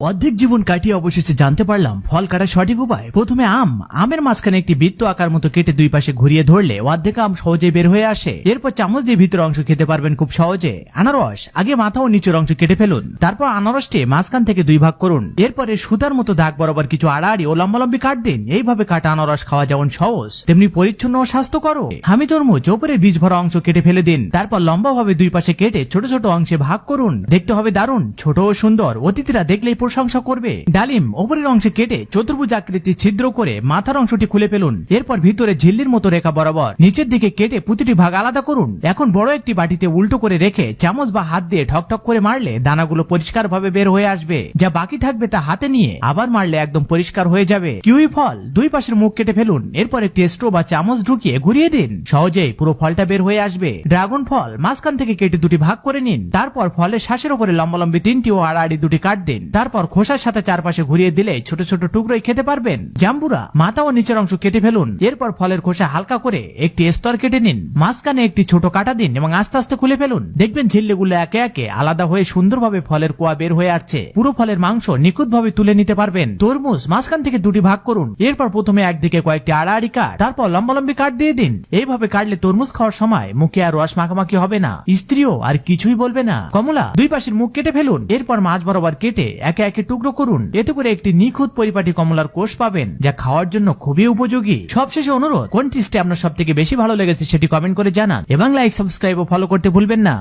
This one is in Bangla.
অর্ধেক জীবন কাটিয়ে অবশেষে জানতে পারলাম ফল কাটার সঠিক উপায়। প্রথমে আমের মাঝখানে একটি বৃত্ত আকার মতো কেটে দুই পাশে ঘুরিয়ে ধরলে অর্ধেক আম সহজেই বের হয়ে আসে। এরপর চামচ দিয়ে ভিতর অংশ খেতে পারবেন খুব সহজে। আনারস আগে মাথা ও নিচের অংশ কেটে ফেলুন, তারপর আনারসটি মাঝখান থেকে দুই ভাগ করুন। এরপরে সুতার মতো দাগ বরাবর কিছু আড়াআড়ি ও লম্বালম্বি কাট দিন। এইভাবে কাটা আনারস খাওয়া যেমন সহজ তেমনি পরিচ্ছন্ন ও স্বাস্থ্যকর। হামি তরমুজ ওপরের বীজ ভরা অংশ কেটে ফেলে দিন, তারপর লম্বাভাবে দুই পাশে কেটে ছোট ছোট অংশে ভাগ করুন। দেখতে হবে দারুণ, ছোট ও সুন্দর, অতিথিরা দেখলেই প্রশংসা করবে। ডালিম ওপরের অংশে কেটে চতুর্ভুজ আকৃতি ছিদ্র করে মাথার অংশটি খুলে ফেলুন। এরপর ভিতরে ঝিল্লির মতো রেখা বরাবর নিচের দিকে কেটে প্রতিটি ভাগ আলাদা করুন। এখন বড় একটি বাটিতে উল্টো করে রেখে চামচ বা হাত দিয়ে ঠকঠক করে মারলে দানাগুলো পরিষ্কার ভাবে বের হয়ে আসবে। যা বাকি থাকবে তা হাতে নিয়ে আবার মারলে একদম পরিষ্কার হয়ে যাবে। কিউই ফল দুই পাশের মুখ কেটে ফেলুন, এরপর একটি স্ট্রো বা চামচ ঢুকিয়ে ঘুরিয়ে দিন, সহজেই পুরো ফলটা বের হয়ে আসবে। ড্রাগন ফল মাঝখান থেকে কেটে দুটি ভাগ করে নিন, তারপর ফলের শ্বাসের উপরে লম্বালম্বি তিনটি ও আড়াআড়ি দুটি কাট দিন, তারপর খোসার সাথে চারপাশে ঘুরিয়ে দিলে ছোট ছোট টুকরোই খেতে পারবেন। জাম্বুরা মাথা ও নিচের অংশ কেটে ফেলুন, এরপর ফলের খোসা হালকা করে একটি স্তর কেটে নিন, মাঝখানে একটি ছোট কাটা দিন এবং আস্তে আস্তে খুলে ফেলুন। দেখবেন ঝিল্লিগুলো একে একে আলাদা হয়ে সুন্দরভাবে ফলের কোয়া বের হয়ে আসছে। পুরো ফলের মাংস নিখুঁতভাবে তুলে নিতে পারবেন। তরমুজ মাঝখান থেকে দুটি ভাগ করুন, এরপর প্রথমে একদিকে কয়েকটি আড়াআড়ি কাট, তারপর লম্বালম্বি কাট দিয়ে দিন। এইভাবে কাটলে তরমুজ খাওয়ার সময় মুখে আর রস মাখামাখি হবে না, স্ত্রীও আর কিছুই বলবে না। কমলা দুই পাশের মুখ কেটে ফেলুন, এরপর মাঝ বরাবর কেটে একে একে টুকরো করুন। এতে করে একটি নিখুঁত পরিপাটি কমলার কোষ পাবেন, যা খাওয়ার জন্য খুবই উপযোগী। সবশেষে অনুরোধ, কোন টিপসটি আপনার সব থেকে বেশি ভালো লেগেছে সেটি কমেন্ট করে জানান এবং লাইক, সাবস্ক্রাইব ও ফলো করতে ভুলবেন না।